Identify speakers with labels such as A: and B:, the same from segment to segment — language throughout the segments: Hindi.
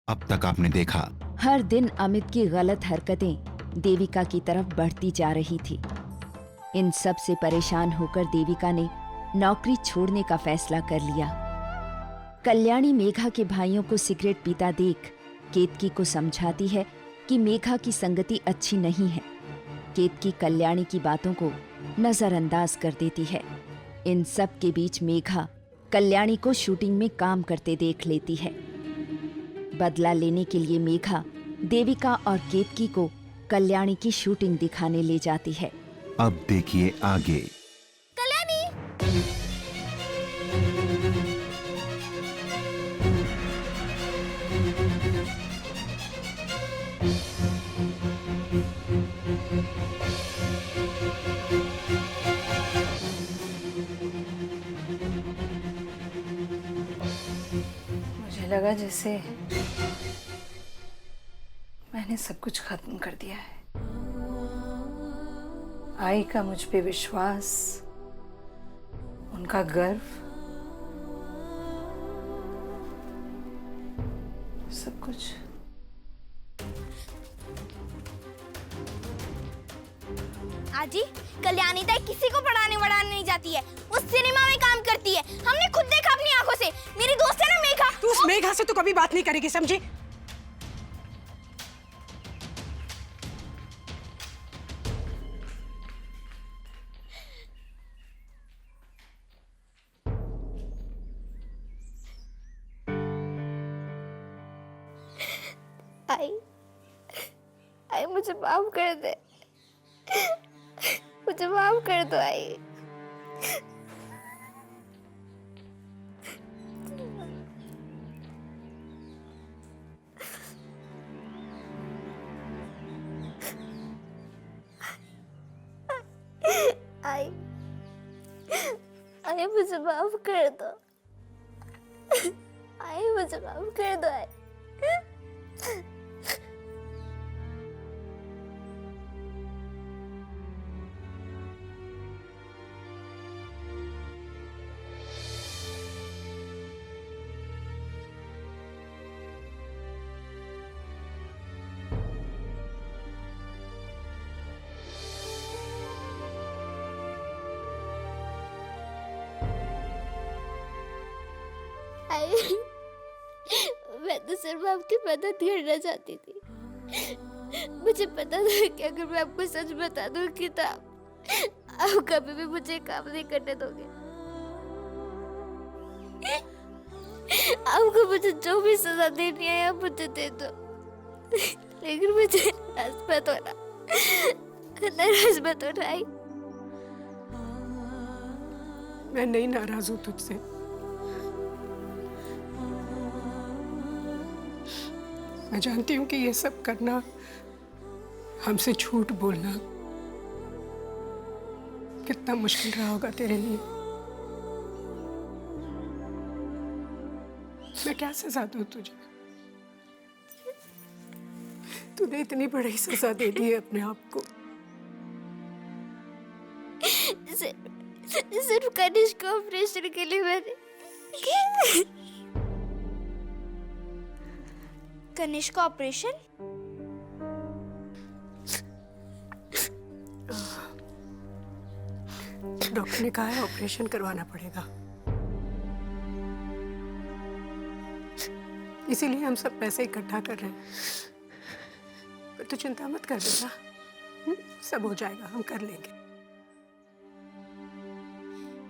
A: अब तक आपने देखा।
B: हर दिन अमित की गलत हरकतें देविका की तरफ बढ़ती जा रही थी। इन सब से परेशान होकर देविका ने नौकरी छोड़ने का फैसला कर लिया। कल्याणी मेघा के भाइयों को सिगरेट पीता देख केतकी को समझाती है कि मेघा की संगति अच्छी नहीं है। केतकी कल्याणी की बातों को नजरअंदाज कर देती है। इन सब के बीच मेघा कल्याणी को शूटिंग में काम करते देख लेती है। बदला लेने के लिए मेघा देविका और केतकी को कल्याणी की शूटिंग दिखाने ले जाती है।
A: अब देखिए आगे।
C: कल्याणी,
D: मुझे लगा जैसे मैंने सब कुछ खत्म कर दिया है। आई का मुझ पे विश्वास, उनका गर्व, सब कुछ।
C: आजी, कल्याणी ताई किसी को पढ़ाने वढ़ाने नहीं जाती है। वो सिनेमा में काम करती है। हमने खुद देखा अपनी आंखों से। मेरी दोस्त है ना मेघा।
E: तू उस मेघा से तो कभी बात नहीं करेगी, समझी?
C: आई मुझे माफ कर दे। मुझे माफ कर दो आई। आई आई मुझे माफ कर दो। आई मुझे माफ कर दो आई। आई मैं तो सिर्फ आपकी मदद करना चाहती थी। मुझे पता था कि अगर मैं आपको सच बता दूंगी तो आप कभी भी मुझे काम नहीं करने दोगे। आपको मुझे जो भी सजा देनी है आप मुझे दे दो, लेकिन मुझे नाराज मत होना आई।
E: मैं नहीं नाराज हूं तुझसे। मैं जानती हूँ कि ये सब करना, हमसे झूठ बोलना कितना मुश्किल रहा होगा तेरे लिए। मैं क्या सजा दूँ तुझे? तूने इतनी बड़ी सजा दे दी है अपने आप को।
C: सिर्फ कनिष्क को ऑपरेशन के लिए मैंने कनिष्क का ऑपरेशन?
E: डॉक्टर ने कहा है ऑपरेशन करवाना पड़ेगा, इसीलिए हम सब पैसे इकट्ठा कर रहे हैं। पर तू चिंता मत कर बेटा, सब हो जाएगा, हम कर लेंगे।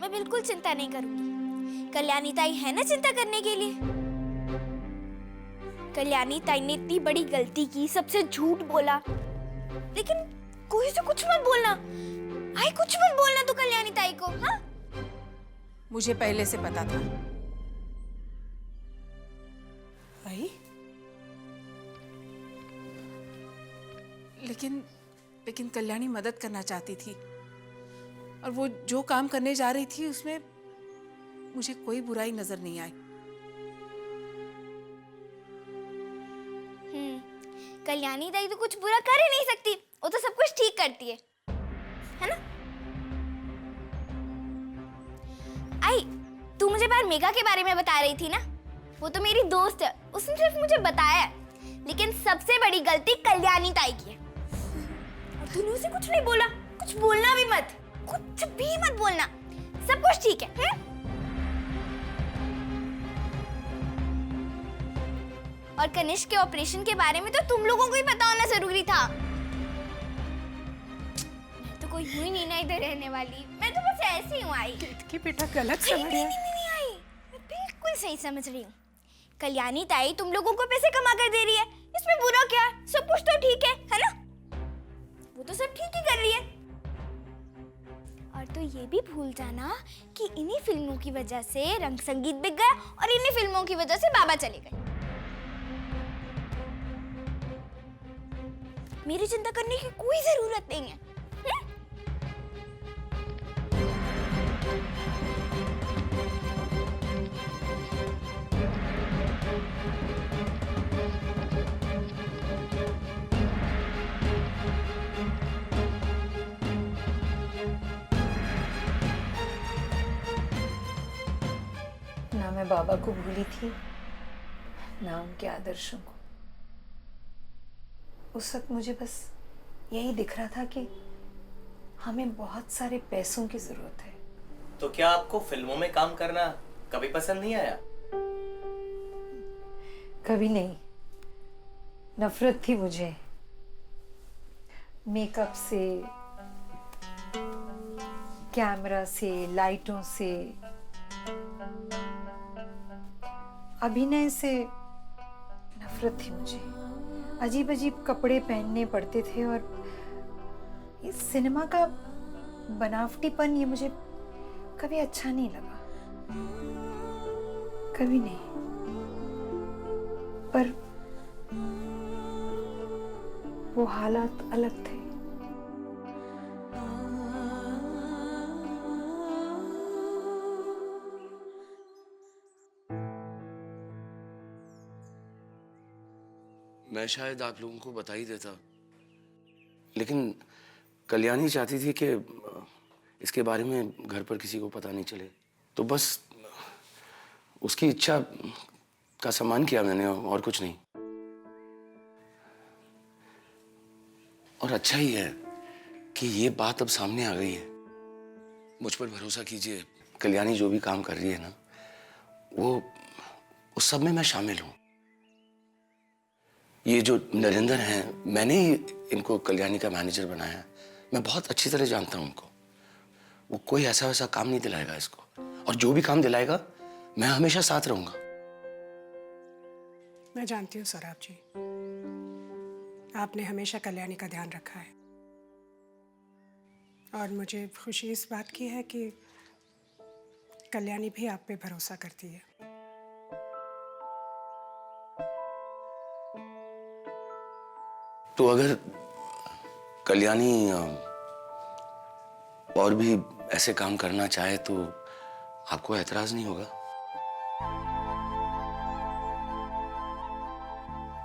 C: मैं बिल्कुल चिंता नहीं करूंगी। कल्याणी ताई है ना चिंता करने के लिए। कल्याणी ताई ने इतनी बड़ी गलती की, सबसे झूठ बोला, लेकिन कोई से कुछ मत बोलना। आई कुछ मत बोलना तो कल्याणी ताई को। हाँ,
F: मुझे पहले से पता था।
E: आई
F: लेकिन कल्याणी मदद करना चाहती थी, और वो जो काम करने जा रही थी उसमें मुझे कोई बुराई नजर नहीं आई।
C: कल्याणी ताई तो कुछ बुरा कर ही नहीं सकती, वो तो सब कुछ ठीक करती है ना? आई, तू मुझे बाहर मेघा के बारे में बता रही थी ना? वो तो मेरी दोस्त है, उसने सिर्फ मुझे बताया है। लेकिन सबसे बड़ी गलती कल्याणी ताई की है। और तूने उसे कुछ नहीं बोला, कुछ बोलना भी मत, कुछ भी मत बोलना, सब कुछ ठीक है, हैं? और कनिष्क के ऑपरेशन के बारे में तो तुम लोगों को ही पता होना जरूरी था। मैं तो कोई हुई नहीं ना इधर रहने वाली, मैं तो बस ऐसी हूँ आई।
E: की बेटा गलत समझ
C: नहीं,
E: रहा है।
C: नहीं आई, मैं बिल्कुल सही समझ रही हूँ। कल्याणी ताई तुम लोगों को पैसे कमा कर दे रही है, इसमें बुरा क्या है? सब कुछ तो ठीक है ना? वो तो सब ठीक ही कर रही है। और तो ये भी भूल जाना कि इन्हीं फिल्मों की वजह से रंग संगीत बिक गया और इन्हीं फिल्मों की वजह से बाबा चले गए। मेरी चिंता करने की कोई जरूरत नहीं है।
D: ना मैं बाबा को भूली थी, ना उनके आदर्शों को। उस वक्त मुझे बस यही दिख रहा था कि हमें बहुत सारे पैसों की जरूरत है।
G: तो क्या आपको फिल्मों में काम करना कभी पसंद नहीं आया?
D: कभी नहीं, नफरत थी मुझे मेकअप से, कैमरा से, लाइटों से, अभिनय से नफरत थी मुझे। अजीब अजीब कपड़े पहनने पड़ते थे और इस सिनेमा का बनावटीपन ये मुझे कभी अच्छा नहीं लगा, कभी नहीं। पर वो हालात अलग थे।
H: मैं शायद आप लोगों को बता ही देता, लेकिन कल्याणी चाहती थी कि इसके बारे में घर पर किसी को पता नहीं चले, तो बस उसकी इच्छा का सम्मान किया मैंने, और कुछ नहीं। और अच्छा ही है कि ये बात अब सामने आ गई है। मुझ पर भरोसा कीजिए, कल्याणी जो भी काम कर रही है ना, वो उस सब में मैं शामिल हूं। ये जो नरेंद्र हैं, मैंने ही इनको कल्याणी का मैनेजर बनाया है। मैं बहुत अच्छी तरह जानता हूं उनको। वो कोई ऐसा वैसा काम नहीं दिलाएगा इसको, और जो भी काम दिलाएगा मैं हमेशा साथ रहूंगा।
E: मैं जानती हूँ सौरभ जी, आपने हमेशा कल्याणी का ध्यान रखा है, और मुझे खुशी इस बात की है कि कल्याणी भी आप पे भरोसा करती है।
H: तो अगर कल्याणी और भी ऐसे काम करना चाहे तो आपको एतराज नहीं होगा?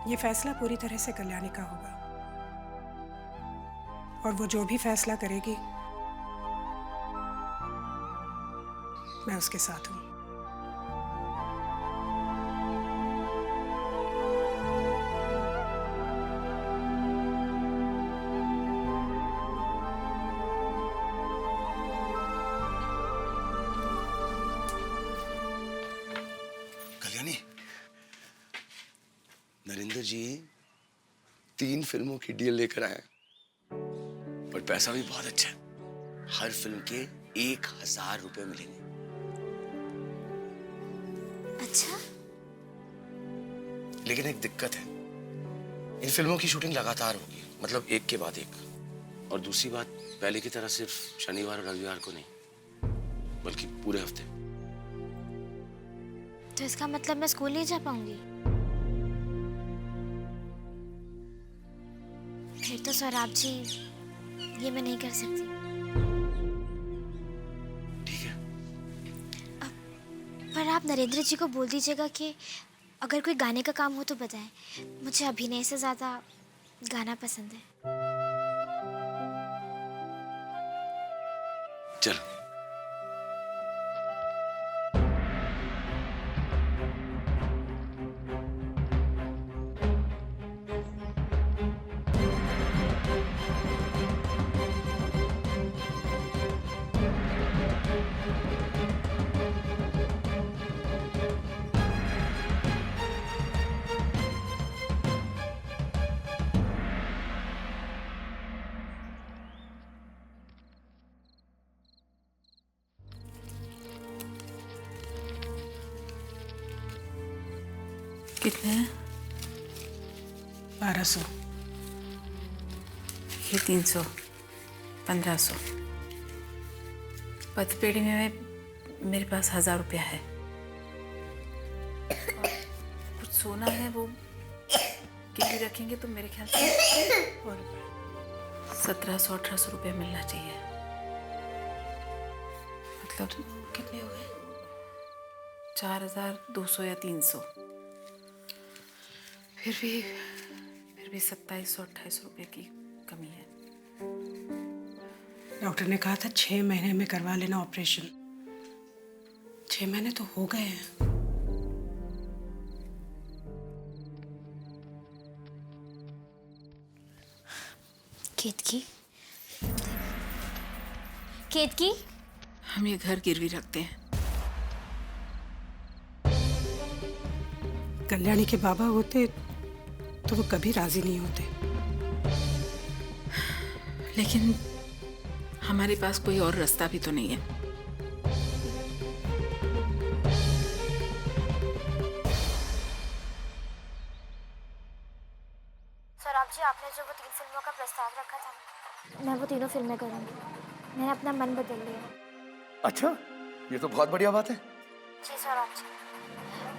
E: ये फैसला पूरी तरह से कल्याणी का होगा, और वो जो भी फैसला करेगी मैं उसके साथ हूं।
H: कल्याणी, नरेंद्र जी 3 फिल्मों की डील लेकर आए, और पैसा भी बहुत अच्छा है। हर फिल्म के 1000 रुपए मिलेंगे।
C: अच्छा?
H: लेकिन एक दिक्कत है, इन फिल्मों की शूटिंग लगातार होगी, मतलब एक के बाद एक। और दूसरी बात, पहले की तरह सिर्फ शनिवार और रविवार को नहीं, बल्कि पूरे हफ्ते।
C: तो इसका मतलब मैं स्कूल नहीं जा पाऊंगी? फिर तो सौरभ जी ये मैं नहीं कर सकती।
H: ठीक है।
C: पर आप नरेंद्र जी को बोल दीजिएगा कि अगर कोई गाने का काम हो तो बताएं। मुझे अभिनय से ज्यादा गाना पसंद है।
H: चलो।
F: कितने हैं?
E: 1200।
F: ये 300, 1500। पथपेड़ी में मेरे पास 1000 रुपया है। और कुछ सोना है, वो गिरवी रखेंगे तो मेरे ख्याल से और 1700-1800 रुपया मिलना चाहिए। मतलब
E: कितने हो गए?
F: 4200 या 300। फिर भी 2700-2800 रुपये की कमी है।
E: डॉक्टर ने कहा था 6 महीने में करवा लेना ऑपरेशन। 6 महीने तो हो गए हैं।
C: केतकी,
F: हम ये घर गिरवी रखते हैं।
E: कल्याणी के बाबा होते तो वो कभी राजी नहीं होते।
F: लेकिन हमारे पास कोई और रास्ता भी तो नहीं है।
C: सर आप जी, आपने जो वो 3 फिल्मों का प्रस्ताव रखा था ना, मैं वो तीनों फिल्में करूंगी। मैंने अपना मन बदल लिया।
I: अच्छा, ये तो बहुत बढ़िया बात है।
C: जी सर आप जी,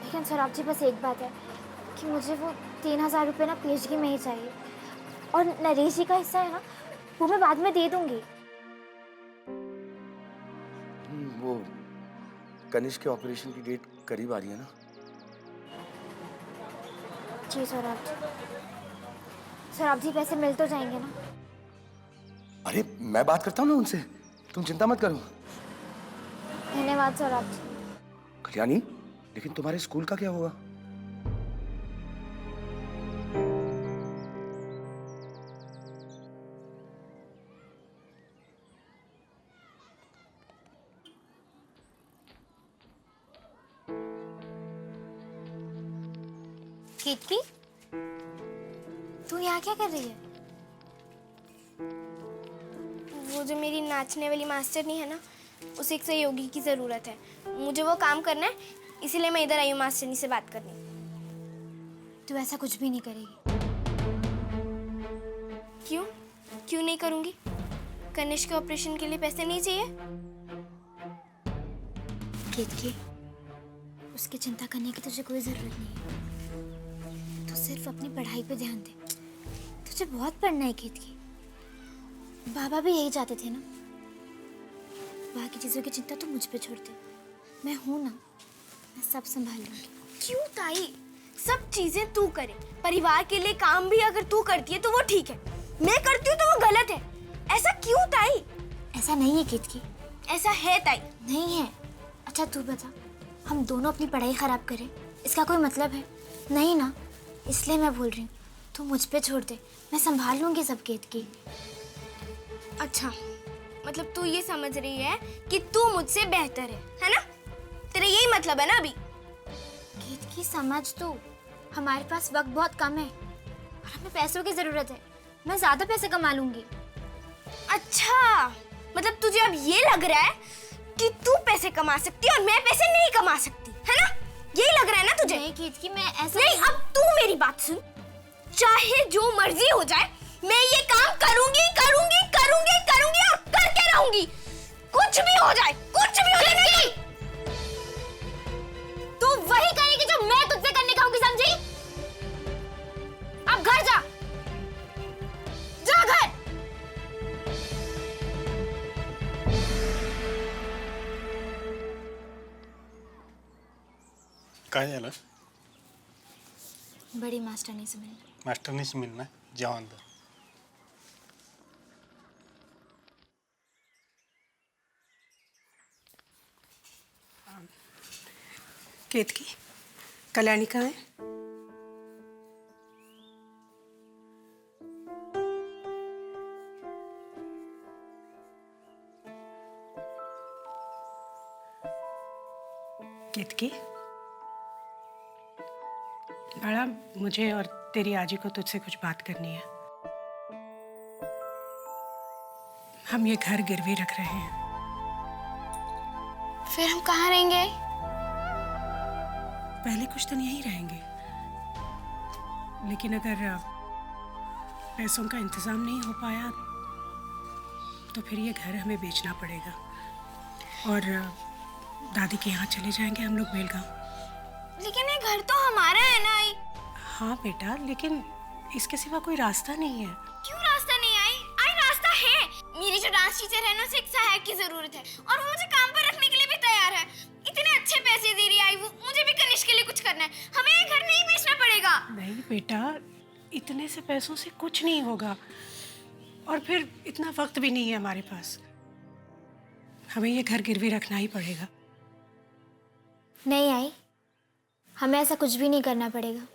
C: लेकिन सर आप जी बस एक बात है कि मुझे वो 3000 रुपये ना पेशगी में ही चाहिए, और नरेश जी का हिस्सा है ना, वो मैं बाद में दे दूंगी।
H: वो कनिष्क के ऑपरेशन की डेट करीब आ रही है ना?
C: जी सर आप जी। सर आप जी पैसे मिल तो जाएंगे ना?
I: अरे मैं बात करता हूँ ना उनसे, तुम चिंता मत करो।
C: धन्यवाद सर आप जी।
I: कल्याणी, लेकिन तुम्हारे स्कूल का क्या होगा?
C: केतकी, तू यहाँ क्या कर रही है? वो जो मेरी नाचने वाली मास्टरनी है ना, उसे एक सहयोगी की जरूरत है। मुझे वो काम करना है, इसीलिए मैं इधर आई हूँ मास्टरनी से बात करने। तू ऐसा कुछ भी नहीं करेगी। क्यों? क्यों नहीं करूँगी? कनिष्क के ऑपरेशन के लिए पैसे नहीं चाहिए? केतकी, उसकी चिंता करने की तुझे कोई जरूरत नहीं है। तू सिर्फ अपनी पढ़ाई पे ध्यान दे। तुझे बहुत पढ़ना है केतकी। बाबा भी यही चाहते थे ना। बाकी चीजों की चिंता तो मुझ पे छोड़ दे। मैं हूं ना, मैं सब संभाल लूंगी। क्यों ताई? सब चीजें तू करे, परिवार के लिए काम भी अगर तू करती है तो वो ठीक है, मैं करती हूँ तो वो गलत है। ऐसा क्यों ताई? ऐसा नहीं है केतकी। ऐसा है ताई। नहीं है। अच्छा तू बता, हम दोनों अपनी पढ़ाई खराब करें, इसका कोई मतलब है? नहीं ना, इसलिए मैं बोल रही हूँ तू मुझ पे छोड़ दे, मैं संभाल लूंगी सब केतकी। अच्छा, मतलब तू ये समझ रही है कि तू मुझसे बेहतर है ना? तेरा यही मतलब है ना? अभी केतकी समझ तू, हमारे पास वक्त बहुत कम है और हमें पैसों की जरूरत है। मैं ज्यादा पैसे कमा लूंगी। अच्छा, मतलब तुझे अब ये लग रहा है कि तू पैसे कमा सकती है और मैं पैसे नहीं कमा सकती, है ना? यही लग रहा है ना तुझे? नहीं केतकी, मैं ऐसा नहीं। अब तू मेरी बात सुन, चाहे जो मर्जी हो जाए, मैं ये काम करूंगी करूंगी करूंगी करूंगी और करके रहूंगी। कुछ भी हो जाए, कुछ भी हो जाए। तू वही करेगी जो मैं तुझसे करने कहूंगी, समझी? अब घर जा, जा घर।
J: काय झालं?
C: बड़ी मास्टरनी से मिलना।
J: मास्टरनीच मिळणार जेव्हा अंदर.
E: केतकी, कल्याणी कहाँ है? केतकी, बड़ा मुझे और तेरी आजी को तुझसे कुछ बात करनी है। हम ये घर गिरवी रख रहे हैं।
C: फिर हम कहाँ रहेंगे?
E: पहले कुछ दिन यहीं रहेंगे, लेकिन अगर पैसों का इंतज़ाम नहीं हो पाया तो फिर ये घर हमें बेचना पड़ेगा और दादी के यहाँ चले जाएंगे हम लोग बेलगांव।
C: लेकिन ये घर तो हमारा है ना आई।
E: हाँ बेटा, लेकिन इसके सिवा कोई रास्ता नहीं है।
C: क्यों रास्ता नहीं आई? आई रास्ता है। मेरी जो डांस टीचर है ना, उसे एक सहायक की जरूरत है और वो मुझे काम पर रखने के लिए भी तैयार है। इतने अच्छे पैसे दे रही है आई वो। मुझे भी कनिष्क के लिए कुछ करना है। हमें ये घर नहीं बेचना पड़ेगा।
E: नहीं बेटा, इतने से पैसों से कुछ नहीं होगा और फिर इतना वक्त भी नहीं है हमारे पास। हमें ये घर गिरवी रखना ही पड़ेगा।
C: नहीं आई, हमें ऐसा कुछ भी नहीं करना पड़ेगा।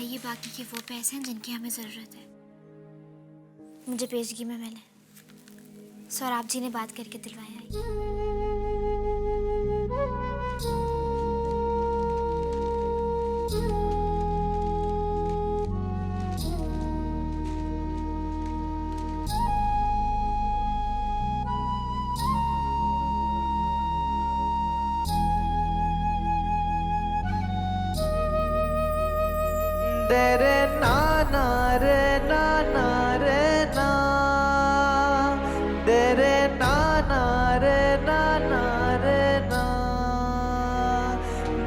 C: ये बाकी के वो पैसे हैं जिनकी हमें जरूरत है। मुझे पेशगी में मिले। सौराब जी ने बात करके दिलवाया है।
K: रे ना ना रे ना ना रे ना दे रे ना ना रे ना ना रे ना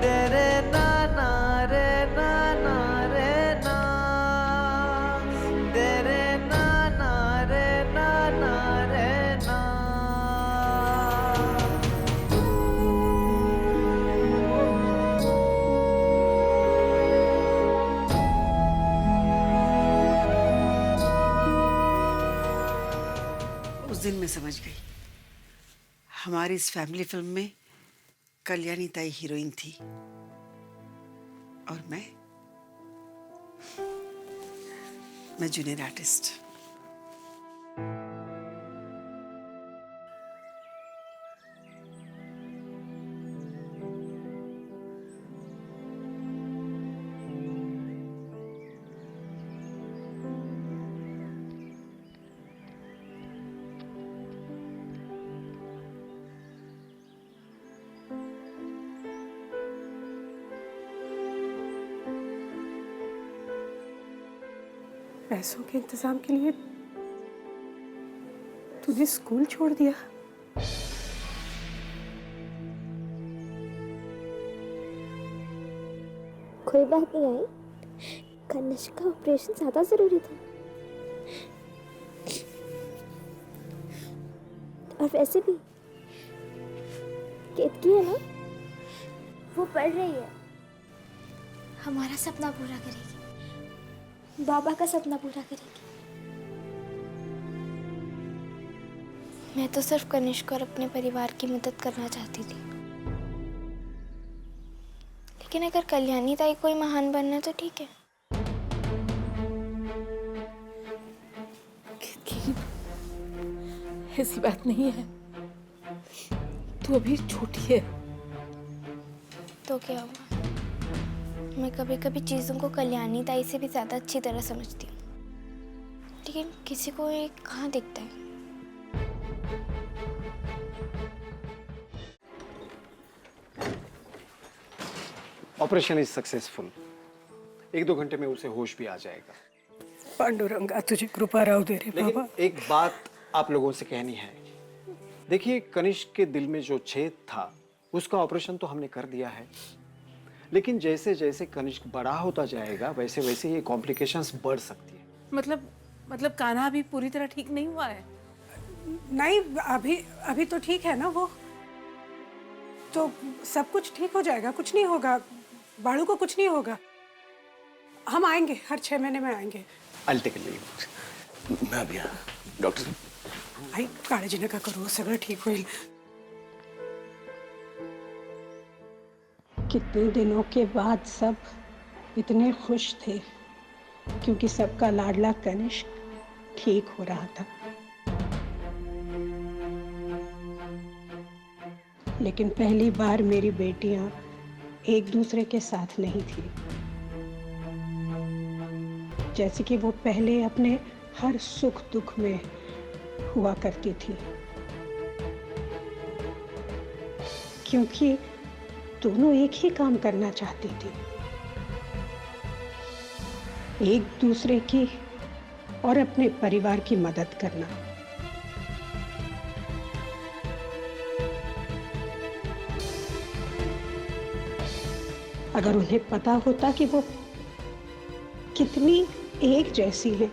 K: दे रे ना ना रे ना ना रे ना दे रे ना ना रे ना ना रे ना।
L: दिन में समझ गई, हमारी इस फैमिली फिल्म में कल्याणी ताई हीरोइन थी और मैं जूनियर आर्टिस्ट।
E: पैसों के इंतजाम के लिए तूने स्कूल छोड़ दिया?
C: कोई बात नहीं आई, कनिष्क का ऑपरेशन ज्यादा जरूरी था। और वैसे भी केतकी है ना, वो पढ़ रही है, हमारा सपना पूरा करेगी, बाबा का सपना पूरा करेगी। मैं तो सिर्फ कनिष्क और अपने परिवार की मदद करना चाहती थी, लेकिन अगर कल्याणी ताई कोई महान बनना तो ठीक है।
F: ऐसी बात नहीं है, तू अभी छोटी है।
C: तो क्या हुआ, मैं कभी कभी चीज़ों को कल्याणी ताई से भी ज़्यादा अच्छी तरह समझती हूँ, लेकिन किसी को ये कहाँ दिखता है।
J: Operation is successful. 1-2 घंटे में उसे होश भी आ जाएगा।
E: पांडुरंगा तुझे कृपा राव दे रे बाबा।
J: लेकिन एक बात आप लोगों से कहनी है। देखिए, कनिष्क के दिल में जो छेद था उसका ऑपरेशन तो हमने कर दिया है, लेकिन जैसे जैसे कनिष्क बड़ा होता जाएगा वैसे वैसे ये कॉम्प्लिकेशंस बढ़ सकती है।
F: मतलब कान्हा अभी पूरी तरह ठीक नहीं हुआ है?
E: नहीं, अभी तो ठीक है ना, वो तो सब कुछ ठीक हो जाएगा, कुछ नहीं होगा, बाड़ू को कुछ नहीं होगा। हम आएंगे, हर 6 महीने में आएंगे।
J: I'll take a leave.
H: मैं अभी डॉक्टर
E: आई काळजी नका करू, सगळं ठीक होईल.
M: कितने दिनों के बाद सब इतने खुश थे क्योंकि सबका लाडला कनिष्क ठीक हो रहा था. लेकिन पहली बार मेरी बेटियां एक दूसरे के साथ नहीं थी, जैसे कि वो पहले अपने हर सुख दुख में हुआ करती थी. क्योंकि दोनों एक ही काम करना चाहती थी, एक दूसरे की और अपने परिवार की मदद करना. अगर उन्हें पता होता कि वो कितनी एक जैसी है,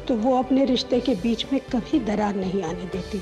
M: तो वो अपने रिश्ते के बीच में कभी दरार नहीं आने देती.